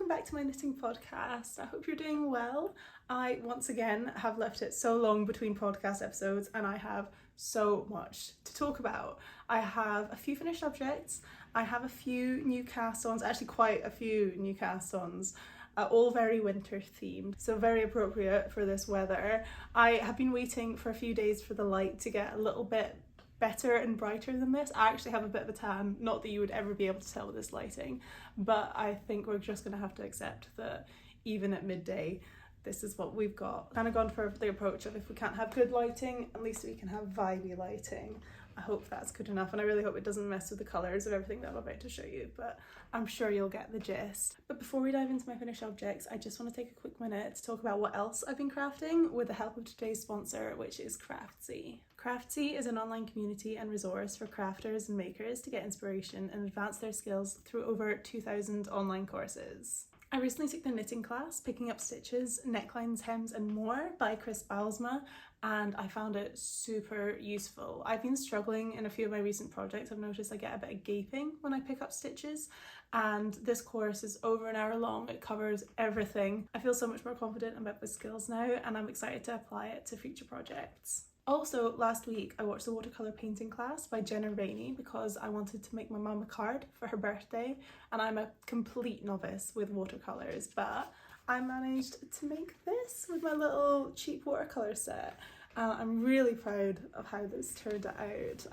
back to my knitting podcast. I hope you're doing well. I once again have left it so long between podcast episodes and I have so much to talk about. I have a few finished objects, I have a few new cast-ons, actually quite a few new cast-ons, all very winter themed, so very appropriate for this weather. I have been waiting for a few days for the light to get a little bit better and brighter than this. I actually have a bit of a tan, not that you would ever be able to tell with this lighting, but I think we're just going to have to accept that even at midday this is what we've got. Kind of gone for the approach of if we can't have good lighting, at least we can have vibey lighting. I hope that's good enough, and I really hope it doesn't mess with the colours of everything that I'm about to show you, but I'm sure you'll get the gist. But before we dive into my finished objects, I just want to take a quick minute to talk about what else I've been crafting with the help of today's sponsor, which is Craftsy. Craftsy is an online community and resource for crafters and makers to get inspiration and advance their skills through over 2,000 online courses. I recently took the knitting class, Picking Up Stitches, Necklines, Hems and More by Chris Baalsma, and I found it super useful. I've been struggling in a few of my recent projects. I've noticed I get a bit of gaping when I pick up stitches, and this course is over an hour long. It covers everything. I feel so much more confident about my skills now, and I'm excited to apply it to future projects. Also, last week I watched the watercolour painting class by Jenna Rainey because I wanted to make my mum a card for her birthday, and I'm a complete novice with watercolours, but I managed to make this with my little cheap watercolour set. I'm really proud of how this turned out.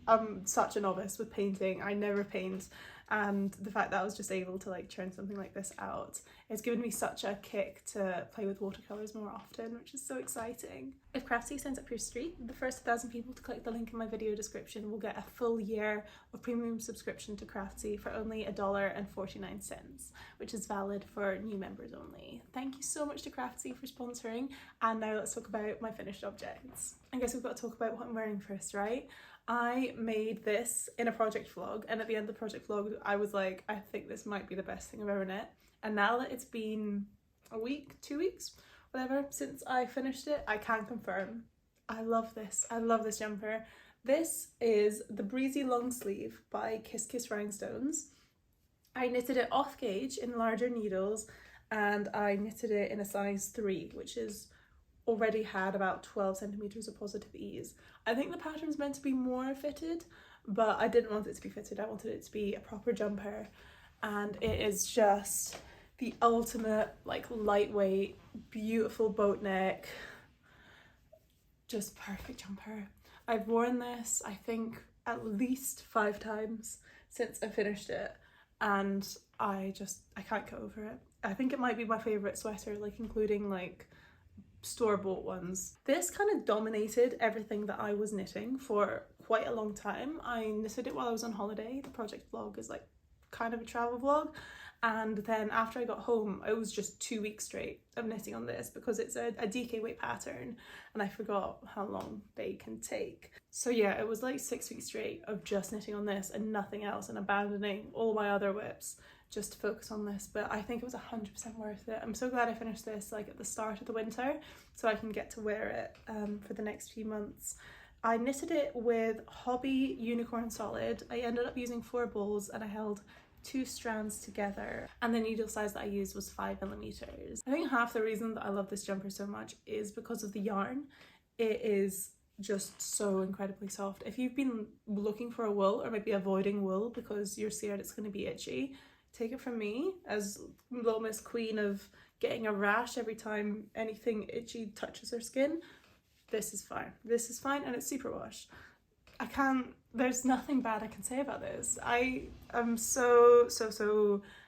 I'm such a novice with painting. I never paint, and the fact that I was just able to churn something like this out, it's given me such a kick to play with watercolours more often, which is so exciting. If Craftsy signs up your street, the first 1,000 people to click the link in my video description will get a full year of premium subscription to Craftsy for only $1.49, which is valid for new members only. Thank you so much to Craftsy for sponsoring, and now let's talk about my finished objects. I guess we've got to talk about what I'm wearing first, right? I made this in a project vlog, and at the end of the project vlog I was like, I think this might be the best thing I've ever knit. And now that it's been a week, 2 weeks, whatever, since I finished it, I can confirm I love this. I love this jumper. This is the Breezy Long Sleeve by Kiss Kiss Rhinestones. I knitted it off gauge in larger needles, and I knitted it in a size 3, which is already had about 12 centimeters of positive ease. I think the pattern's meant to be more fitted, but I didn't want it to be fitted. I wanted it to be a proper jumper, and it is just the ultimate lightweight, beautiful boat neck, just perfect jumper. I've worn this I think at least 5 times since I finished it, and I can't get over it. I think it might be my favorite sweater, including store-bought ones. This kind of dominated everything that I was knitting for quite a long time. I knitted it while I was on holiday. The project vlog is kind of a travel vlog, and then after I got home it was just 2 weeks straight of knitting on this because it's a DK weight pattern and I forgot how long they can take. So yeah, it was 6 weeks straight of just knitting on this and nothing else, and abandoning all my other whips just to focus on this, but I think it was 100% worth it. I'm so glad I finished this at the start of the winter so I can get to wear it for the next few months. I knitted it with Hobby Unicorn Solid. I ended up using 4 balls and I held 2 strands together, and the needle size that I used was 5mm. I think half the reason that I love this jumper so much is because of the yarn. It is just so incredibly soft. If you've been looking for a wool or maybe avoiding wool because you're scared it's going to be itchy, take it from me as Little Miss Queen of getting a rash every time anything itchy touches her skin. This is fine. This is fine, and it's superwash. There's nothing bad I can say about this. I am so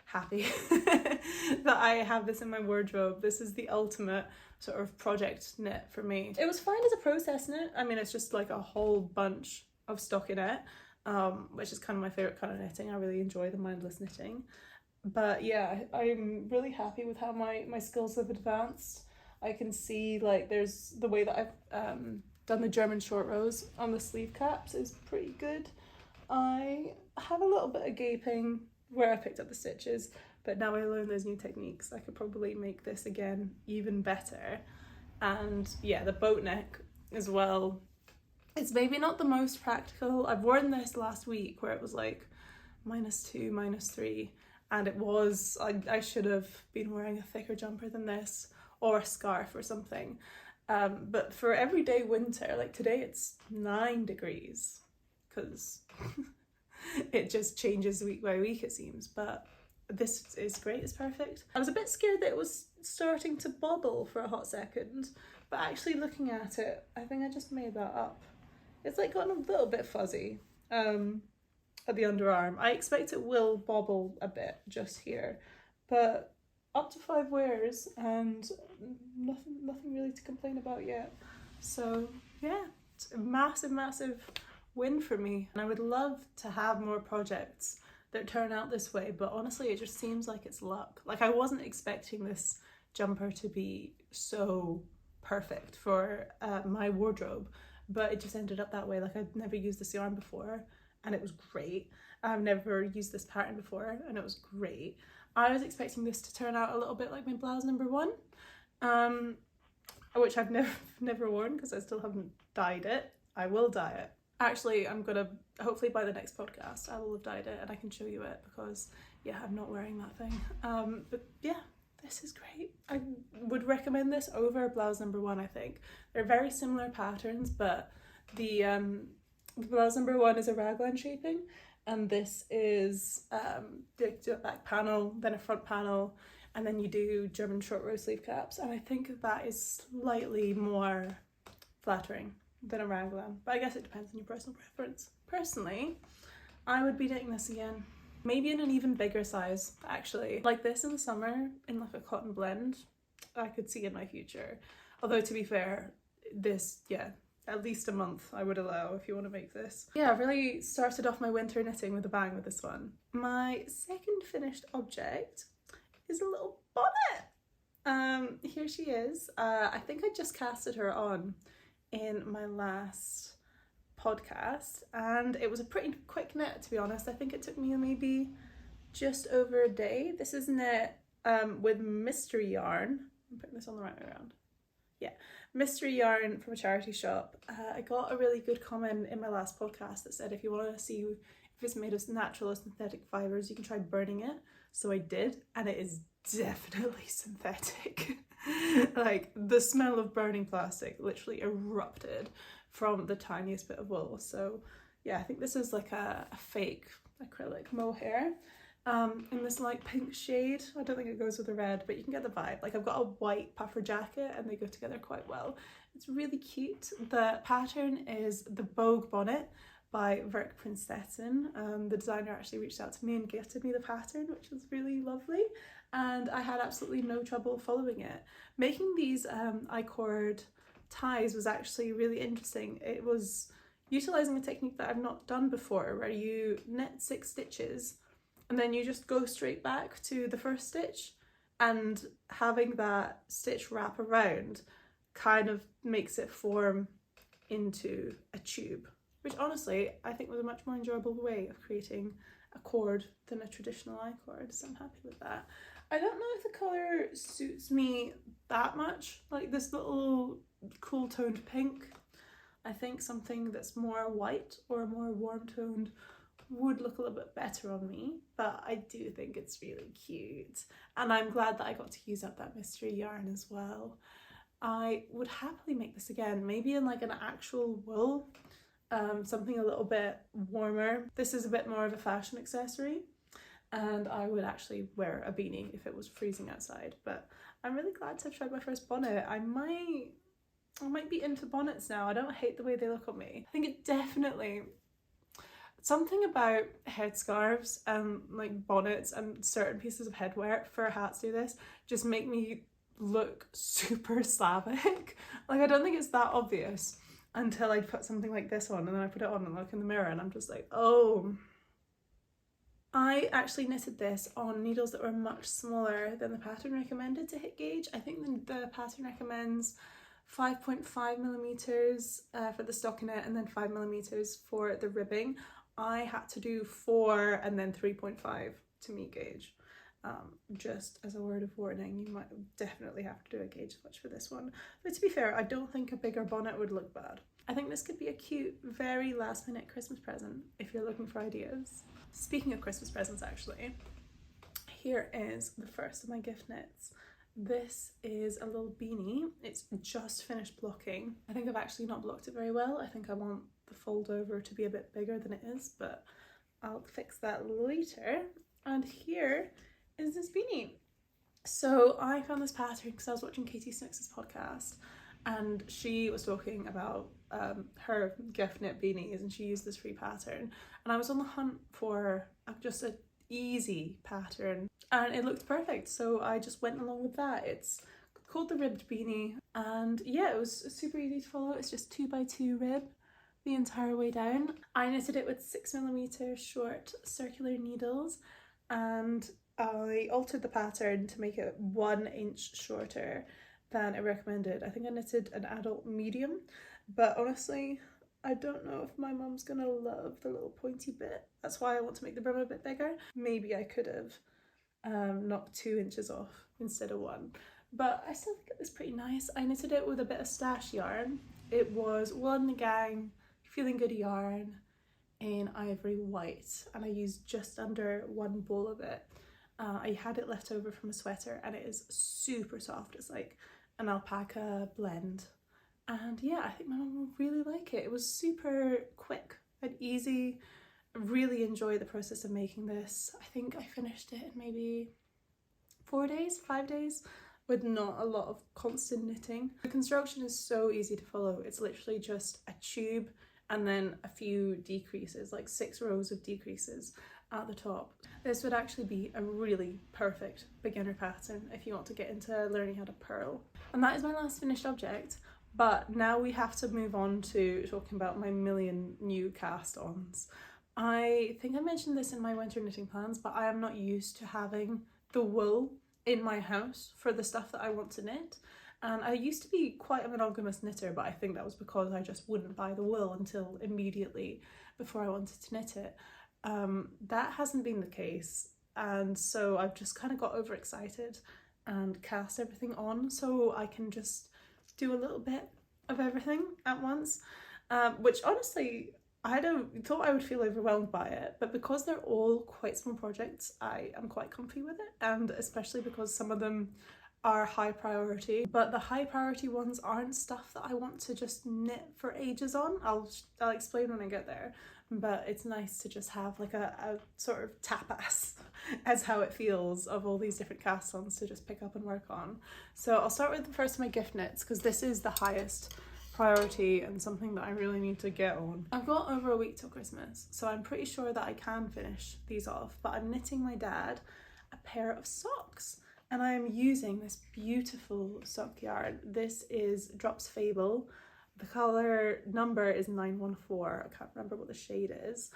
happy that I have this in my wardrobe. This is the ultimate sort of project knit for me. It was fine as a process knit. I mean, it's just a whole bunch of stockinette, which is kind of my favourite kind of knitting. I really enjoy the mindless knitting. But yeah, I'm really happy with how my skills have advanced. I can see there's the way that I've done the German short rows on the sleeve caps is pretty good. I have a little bit of gaping where I picked up the stitches, but now I learned those new techniques, I could probably make this again even better. And yeah, the boat neck as well. It's maybe not the most practical. I've worn this last week where it was -2, -3, and it was, I should have been wearing a thicker jumper than this, or a scarf or something. But for everyday winter, like today it's 9 degrees, because it just changes week by week it seems, but this is great, it's perfect. I was a bit scared that it was starting to bobble for a hot second, but actually looking at it, I think I just made that up. It's like gotten a little bit fuzzy at the underarm. I expect it will bobble a bit just here, but up to 5 wears and nothing really to complain about yet. So yeah, it's a massive win for me, and I would love to have more projects that turn out this way, but honestly it just seems like it's luck. Like I wasn't expecting this jumper to be so perfect for my wardrobe, but it just ended up that way. Like I'd never used this yarn before and it was great. I've never used this pattern before and it was great. I was expecting this to turn out a little bit like my blouse number 1, which I've never worn because I still haven't dyed it. I will dye it. Actually, I'm gonna, hopefully by the next podcast, I will have dyed it and I can show you it, because yeah, I'm not wearing that thing. But yeah, this is great. I would recommend this over blouse number 1, I think. They're very similar patterns, but the blouse number 1 is a raglan shaping, and this is do a back panel, then a front panel, and then you do German short row sleeve caps, and I think that is slightly more flattering than a raglan, but I guess it depends on your personal preference. Personally, I would be knitting this again, maybe in an even bigger size actually, like this in the summer in like a cotton blend. I could see in my future, although to be fair, this, yeah, at least a month I would allow if you want to make this. Yeah, I really started off my winter knitting with a bang with this one. My second finished object is a little bonnet. Here she is. I think I just casted her on in my last podcast and it was a pretty quick knit, to be honest. I think it took me maybe just over a day. This is knit with mystery yarn. I'm putting this on the right way around. Yeah, mystery yarn from a charity shop. I got a really good comment in my last podcast that said if you want to see if it's made of natural or synthetic fibres, you can try burning it. So I did, and it is definitely synthetic. Like the smell of burning plastic literally erupted from the tiniest bit of wool. So yeah, I think this is like a fake acrylic mohair in this light pink shade. I don't think it goes with the red, but you can get the vibe. Like I've got a white puffer jacket and they go together quite well. It's really cute. The pattern is the Bogue bonnet by Verk Prinsessen. The designer actually reached out to me and gifted me the pattern, which was really lovely, and I had absolutely no trouble following it. Making these I-cord ties was actually really interesting. It was utilising a technique that I've not done before, where you knit 6 stitches and then you just go straight back to the first stitch, and having that stitch wrap around kind of makes it form into a tube, which honestly I think was a much more enjoyable way of creating a cord than a traditional I-cord, so I'm happy with that. I don't know if the colour suits me that much, like this little cool toned pink. I think something that's more white or more warm toned would look a little bit better on me, but I do think it's really cute, and I'm glad that I got to use up that mystery yarn as well. I would happily make this again, maybe in like an actual wool, something a little bit warmer. This is a bit more of a fashion accessory, and I would actually wear a beanie if it was freezing outside. But I'm really glad to have tried my first bonnet. I might be into bonnets now. I don't hate the way they look on me. I think it definitely, something about headscarves and like bonnets and certain pieces of headwear, fur hats do this, just make me look super Slavic. Like I don't think it's that obvious until I put something like this on, and then I put it on and look in the mirror and I'm just like, oh. I actually knitted this on needles that were much smaller than the pattern recommended to hit gauge. I think the pattern recommends 5.5 millimeters for the stockinette and then 5 millimeters for the ribbing. I had to do 4 and then 3.5 to meet gauge. Just as a word of warning, you might definitely have to do a gauge swatch for this one. But to be fair, I don't think a bigger bonnet would look bad. I think this could be a cute, very last minute Christmas present if you're looking for ideas. Speaking of Christmas presents, actually, here is the first of my gift knits. This is a little beanie. It's just finished blocking. I think I've actually not blocked it very well. I think I want the fold over to be a bit bigger than it is, but I'll fix that later. And here is this beanie. So I found this pattern because I was watching Katie Snooks' podcast, and she was talking about her gift knit beanies, and she used this free pattern, and I was on the hunt for just an easy pattern, and it looked perfect, so I just went along with that. It's called the ribbed beanie, and yeah, it was super easy to follow. It's just 2x2 rib the entire way down. I knitted it with 6mm short circular needles, and I altered the pattern to make it 1 inch shorter than it recommended. I think I knitted an adult medium, but honestly, I don't know if my mum's gonna love the little pointy bit. That's why I want to make the brim a bit bigger. Maybe I could have knocked 2 inches off instead of 1, but I still think it was pretty nice. I knitted it with a bit of stash yarn. It was Wool in the Gang Feeling Good yarn in ivory white, and I used just under 1 ball of it. I had it left over from a sweater, and it is super soft. It's like an alpaca blend, and yeah, I think my mum will really like it. It was super quick and easy. I really enjoyed the process of making this. I think I finished it in maybe 4 days, 5 days, with not a lot of constant knitting. The construction is so easy to follow. It's literally just a tube and then a few decreases, like 6 rows of decreases at the top. This would actually be a really perfect beginner pattern if you want to get into learning how to purl. And that is my last finished object, but now we have to move on to talking about my million new cast-ons. I think I mentioned this in my winter knitting plans, but I am not used to having the wool in my house for the stuff that I want to knit. And I used to be quite a monogamous knitter, but I think that was because I just wouldn't buy the wool until immediately before I wanted to knit it. That hasn't been the case, and so I've just kind of got overexcited and cast everything on so I can just do a little bit of everything at once, which honestly I thought I would feel overwhelmed by it, but because they're all quite small projects, I am quite comfy with it, and especially because some of them are high priority, but the high priority ones aren't stuff that I want to just knit for ages on. I'll explain when I get there, but it's nice to just have like a sort of tapas as how it feels of all these different cast-ons to just pick up and work on. So I'll start with the first of my gift knits because this is the highest priority and something that I really need to get on. I've got over a week till Christmas, so I'm pretty sure that I can finish these off, but I'm knitting my dad a pair of socks. And I am using this beautiful sock yarn. This is Drops Fable. The colour number is 914. I can't remember what the shade is.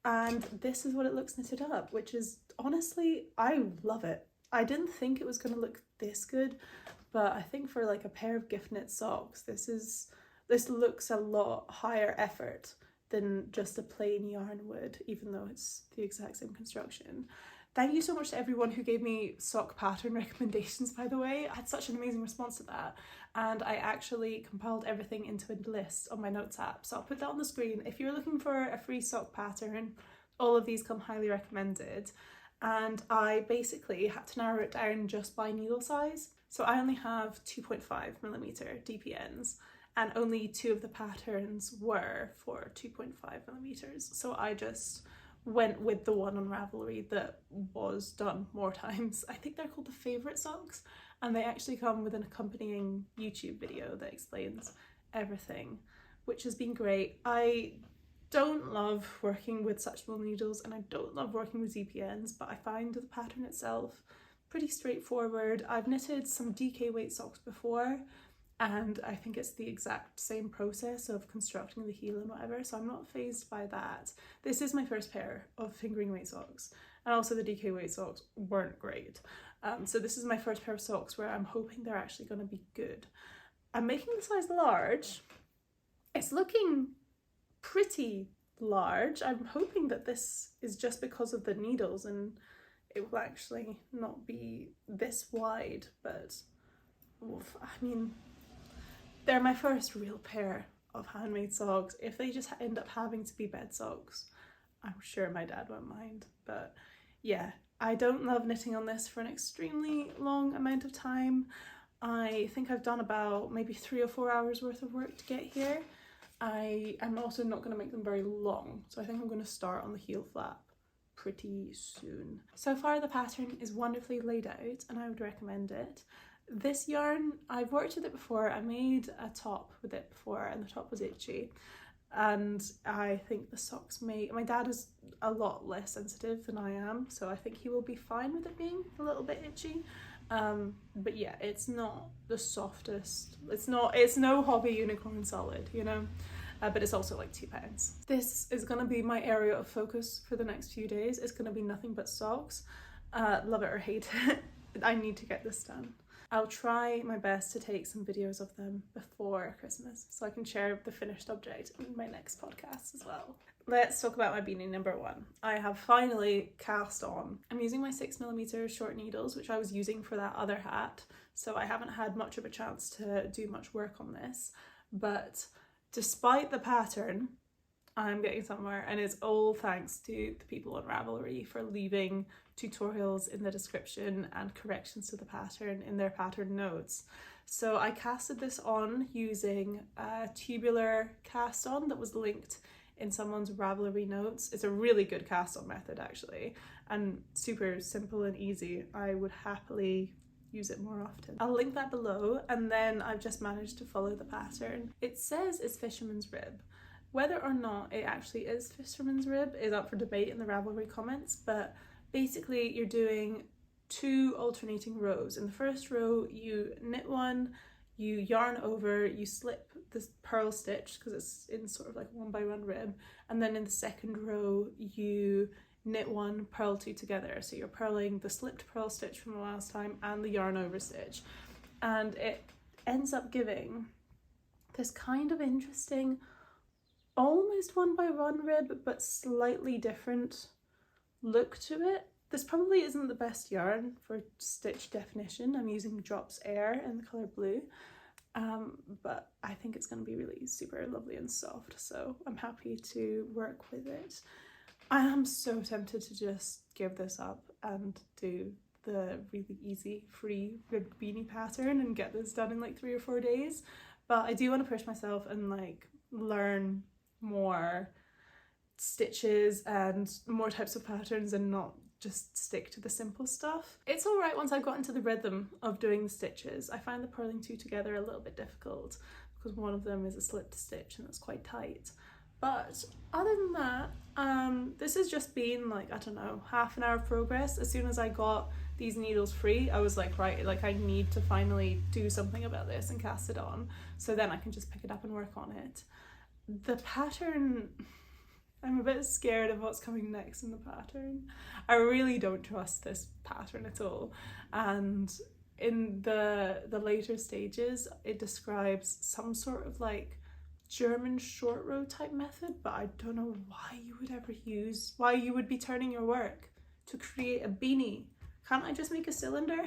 And this is what it looks knitted up, which is honestly, I love it. I didn't think it was going to look this good, but I think for like a pair of gift knit socks, this looks a lot higher effort than just a plain yarn would, even though it's the exact same construction. Thank you so much to everyone who gave me sock pattern recommendations, by the way. I had such an amazing response to that, and I actually compiled everything into a list on my notes app, so I'll put that on the screen. If you're looking for a free sock pattern, all of these come highly recommended, and I basically had to narrow it down just by needle size. So I only have 2.5mm DPNs, and only 2 of the patterns were for 2.5mm, so I just went with the one on Ravelry that was done more times. I think they're called the Favourite Socks, and they actually come with an accompanying YouTube video that explains everything, which has been great. I don't love working with such small needles, and I don't love working with DPNs, but I find the pattern itself pretty straightforward. I've knitted some DK weight socks before, and I think it's the exact same process of constructing the heel and whatever, so I'm not fazed by that. This is my first pair of fingering weight socks, and also the DK weight socks weren't great. So this is my first pair of socks where I'm hoping they're actually going to be good. I'm making the size large. It's looking pretty large. I'm hoping that this is just because of the needles and it will actually not be this wide, but I mean, they're my first real pair of handmade socks. If they just end up having to be bed socks, I'm sure my dad won't mind. But yeah, I don't love knitting on this for an extremely long amount of time. I think I've done about maybe 3 or 4 hours worth of work to get here. I am also not going to make them very long, so I think I'm going to start on the heel flap pretty soon. So far the pattern is wonderfully laid out and I would recommend it. This yarn, I've worked with it before. I made a top with it before and the top was itchy, and I think the socks my dad is a lot less sensitive than I am, so I think he will be fine with it being a little bit itchy. But yeah, it's not the softest, it's no Hobby Unicorn Solid, you know, but it's also like £2. This is going to be my area of focus for the next few days. It's going to be nothing but socks. Love it or hate it, I need to get this done. I'll try my best to take some videos of them before Christmas so I can share the finished object in my next podcast as well. Let's talk about my beanie number 1. I have finally cast on. I'm using my 6mm short needles, which I was using for that other hat, so I haven't had much of a chance to do much work on this, but despite the pattern, I'm getting somewhere, and it's all thanks to the people on Ravelry for leaving tutorials in the description and corrections to the pattern in their pattern notes. So I casted this on using a tubular cast on that was linked in someone's Ravelry notes. It's a really good cast on method actually, and super simple and easy. I would happily use it more often. I'll link that below, and then I've just managed to follow the pattern. It says it's fisherman's rib. Whether or not it actually is fisherman's rib is up for debate in the Ravelry comments, but basically you're doing 2 alternating rows. In the first row you knit one, you yarn over, you slip this purl stitch because it's in sort of like 1x1 rib, and then in the second row you knit 1, purl 2 together. So you're purling the slipped purl stitch from the last time and the yarn over stitch, and it ends up giving this kind of interesting almost 1x1 rib but slightly different look to it. This probably isn't the best yarn for stitch definition. I'm using Drops Air in the colour blue, but I think it's going to be really super lovely and soft, so I'm happy to work with it. I am so tempted to just give this up and do the really easy free ribbed beanie pattern and get this done in like 3 or 4 days, but I do want to push myself and like learn more stitches and more types of patterns and not just stick to the simple stuff. It's alright once I've got into the rhythm of doing the stitches. I find the purling 2 together a little bit difficult because one of them is a slipped stitch and it's quite tight. But other than that, this has just been like, I don't know, half an hour of progress. As soon as I got these needles free, I was like, right, like I need to finally do something about this and cast it on, so then I can just pick it up and work on it. The pattern, I'm a bit scared of what's coming next in the pattern. I really don't trust this pattern at all, and in the later stages it describes some sort of like German short row type method, but I don't know why you would be turning your work to create a beanie. Can't I just make a cylinder?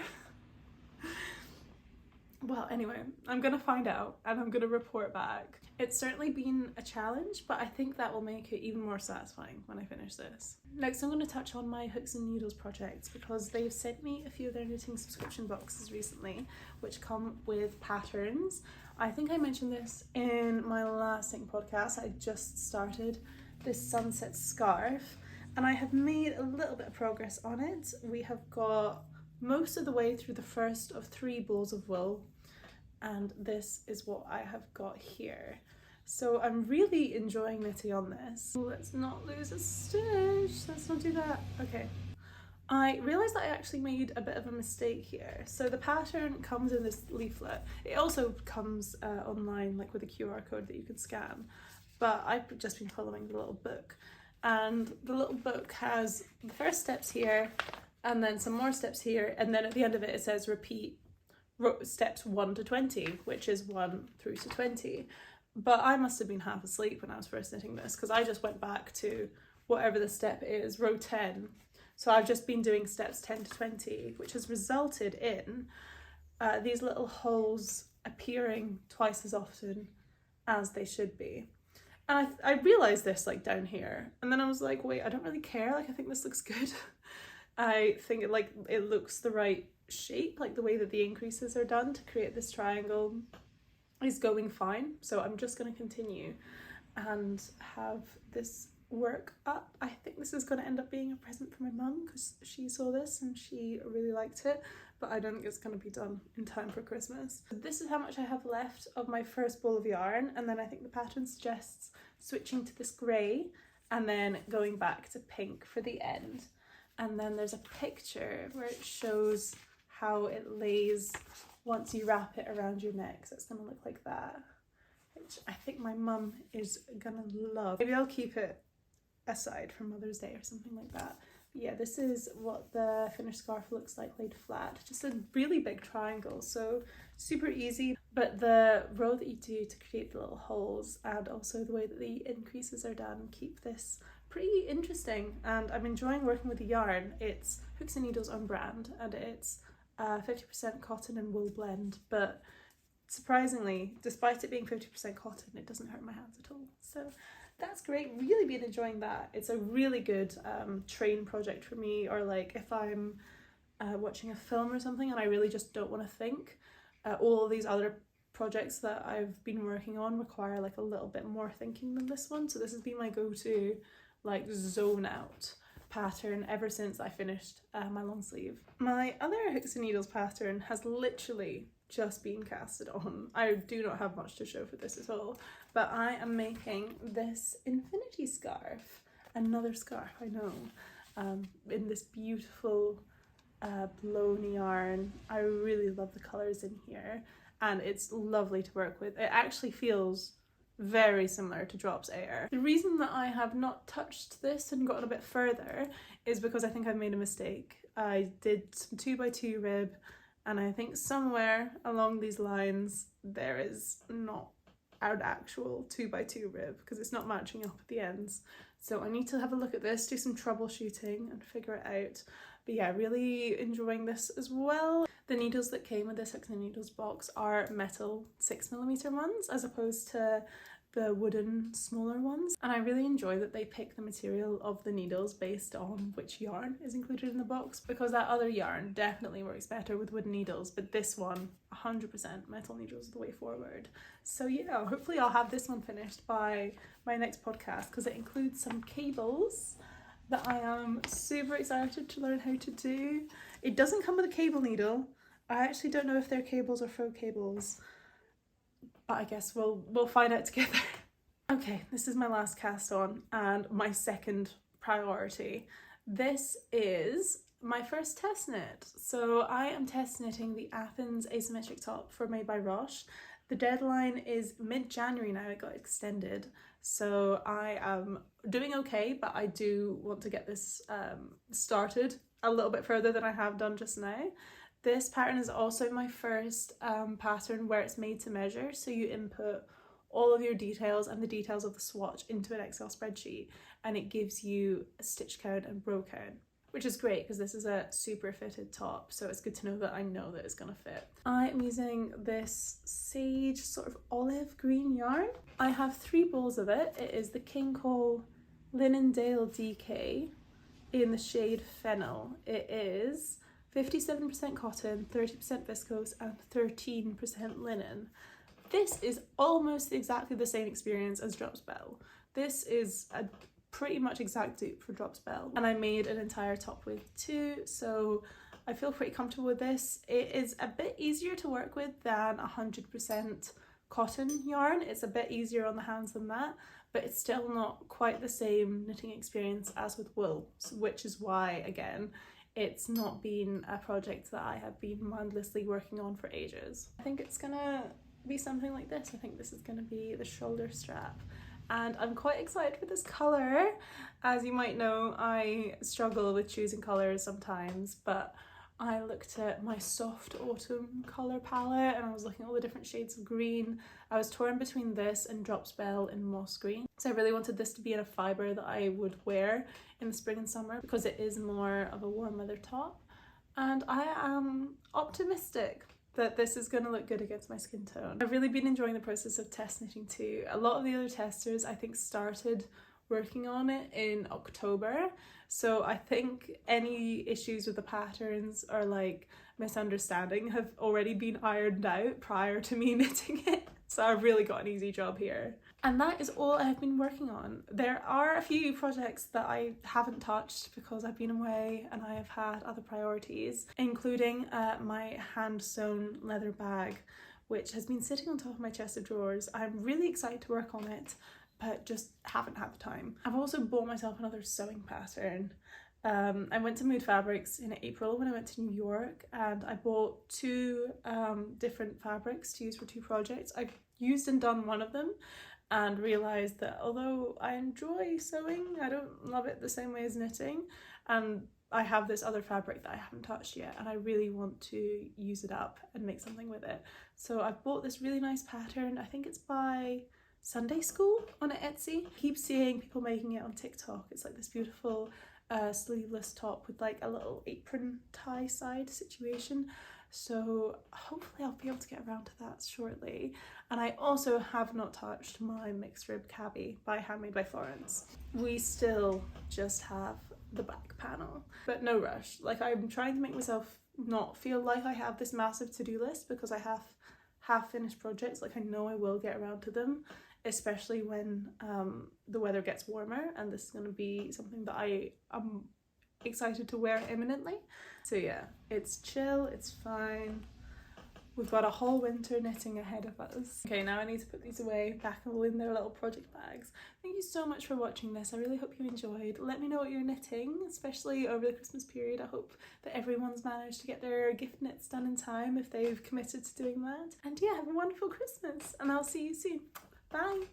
Well, anyway, I'm gonna find out and I'm gonna report back. It's certainly been a challenge, but I think that will make it even more satisfying when I finish this. Next, I'm gonna touch on my hooks and needles projects because they've sent me a few of their knitting subscription boxes recently, which come with patterns. I think I mentioned this in my last Sync podcast. I just started this sunset scarf and I have made a little bit of progress on it. We have got most of the way through the first of 3 balls of wool, and this is what I have got here. So I'm really enjoying knitting on this. Let's not lose a stitch, let's not do that. Okay, I realised that I actually made a bit of a mistake here. So the pattern comes in this leaflet. It also comes online, like with a QR code that you can scan, but I've just been following the little book, and the little book has the first steps here and then some more steps here, and then at the end of it it says repeat steps 1 to 20, which is 1 through to 20. But I must have been half asleep when I was first knitting this because I just went back to whatever the step is, row 10. So I've just been doing steps 10 to 20, which has resulted in these little holes appearing twice as often as they should be. And I realised this like down here, and then I was like, wait, I don't really care, like I think this looks good. I think it looks the right shape, like the way that the increases are done to create this triangle is going fine. So I'm just going to continue and have this work up. I think this is going to end up being a present for my mum because she saw this and she really liked it, but I don't think it's going to be done in time for Christmas. This is how much I have left of my first ball of yarn, and then I think the pattern suggests switching to this grey and then going back to pink for the end. And then there's a picture where it shows how it lays once you wrap it around your neck. So it's going to look like that, which I think my mum is going to love. Maybe I'll keep it aside for Mother's Day or something like that. But yeah, this is what the finished scarf looks like laid flat. Just a really big triangle, so super easy. But the row that you do to create the little holes and also the way that the increases are done keep this pretty interesting, and I'm enjoying working with the yarn. It's Hooks and Needles on brand, and it's 50% cotton and wool blend, but surprisingly, despite it being 50% cotton, it doesn't hurt my hands at all. So that's great. Really been enjoying that. It's a really good train project for me, or like if I'm watching a film or something and I really just don't want to think. All of these other projects that I've been working on require like a little bit more thinking than this one, so this has been my go-to like zone out pattern ever since I finished my long sleeve. My other Hooks and Needles pattern has literally just been casted on. I do not have much to show for this at all, but I am making this infinity scarf, another scarf, I know, in this beautiful blown yarn. I really love the colours in here and it's lovely to work with. It actually feels very similar to Drops Air. The reason that I have not touched this and gotten a bit further is because I think I've made a mistake. I did some 2x2 rib, and I think somewhere along these lines there is not an actual 2x2 rib because it's not matching up at the ends. So I need to have a look at this, do some troubleshooting and figure it out. But yeah, really enjoying this as well. The needles that came with this Hooks and Needles box are metal 6mm ones as opposed to the wooden smaller ones, and I really enjoy that they pick the material of the needles based on which yarn is included in the box, because that other yarn definitely works better with wooden needles, but this one 100% metal needles are the way forward. So yeah, hopefully I'll have this one finished by my next podcast because it includes some cables that I am super excited to learn how to do. It doesn't come with a cable needle. I actually don't know if they're cables or faux cables, but I guess we'll find out together. Okay, this is my last cast on and my second priority. This is my first test knit. So I am test knitting the Athens asymmetric top for Made by Roche. The deadline is mid-January now, it got extended. So I am doing okay, but I do want to get this started a little bit further than I have done just now. This pattern is also my first pattern where it's made to measure. So you input all of your details and the details of the swatch into an Excel spreadsheet, and it gives you a stitch count and row count, which is great because this is a super fitted top, so it's good to know that I know that it's gonna fit. I am using this sage sort of olive green yarn. I have 3 balls of it. It is the King Cole Linendale DK in the shade Fennel. It is 57% cotton, 30% viscose and 13% linen. This is almost exactly the same experience as Drops Bell. This is a pretty much exact dupe for Drops Bell, and I made an entire top with too, so I feel pretty comfortable with this. It is a bit easier to work with than 100% cotton yarn. It's a bit easier on the hands than that, but it's still not quite the same knitting experience as with wool, which is why, again, it's not been a project that I have been mindlessly working on for ages. I think it's gonna be something like this. I think this is gonna be the shoulder strap, and I'm quite excited for this colour. As you might know, I struggle with choosing colours sometimes, but I looked at my soft autumn colour palette and I was looking at all the different shades of green. I was torn between this and Drops Bell in moss green. So I really wanted this to be in a fibre that I would wear in the spring and summer because it is more of a warm weather top. And I am optimistic that this is going to look good against my skin tone. I've really been enjoying the process of test knitting too. A lot of the other testers I think started working on it in October. So I think any issues with the patterns or like misunderstanding have already been ironed out prior to me knitting it. So I've really got an easy job here. And that is all I've been working on. There are a few projects that I haven't touched because I've been away and I have had other priorities, including my hand-sewn leather bag, which has been sitting on top of my chest of drawers. I'm really excited to work on it, but just haven't had the time. I've also bought myself another sewing pattern. I went to Mood Fabrics in April when I went to New York, and I bought two different fabrics to use for two projects. I've used and done one of them and realised that although I enjoy sewing, I don't love it the same way as knitting, and I have this other fabric that I haven't touched yet and I really want to use it up and make something with it. So I've bought this really nice pattern. I think it's by Sunday School on Etsy. I keep seeing people making it on TikTok. It's like this beautiful sleeveless top with like a little apron tie side situation. So hopefully I'll be able to get around to that shortly. And I also have not touched my mixed rib cabbie by Handmade by Florence. We still just have the back panel, but no rush. Like, I'm trying to make myself not feel like I have this massive to-do list because I have half-finished projects. Like, I know I will get around to them, especially when the weather gets warmer, and this is going to be something that I am excited to wear imminently. So yeah, it's chill, it's fine. We've got a whole winter knitting ahead of us. Okay, now I need to put these away, back all in their little project bags. Thank you so much for watching this. I really hope you enjoyed. Let me know what you're knitting, especially over the Christmas period. I hope that everyone's managed to get their gift knits done in time if they've committed to doing that. And yeah, have a wonderful Christmas, and I'll see you soon. Bye!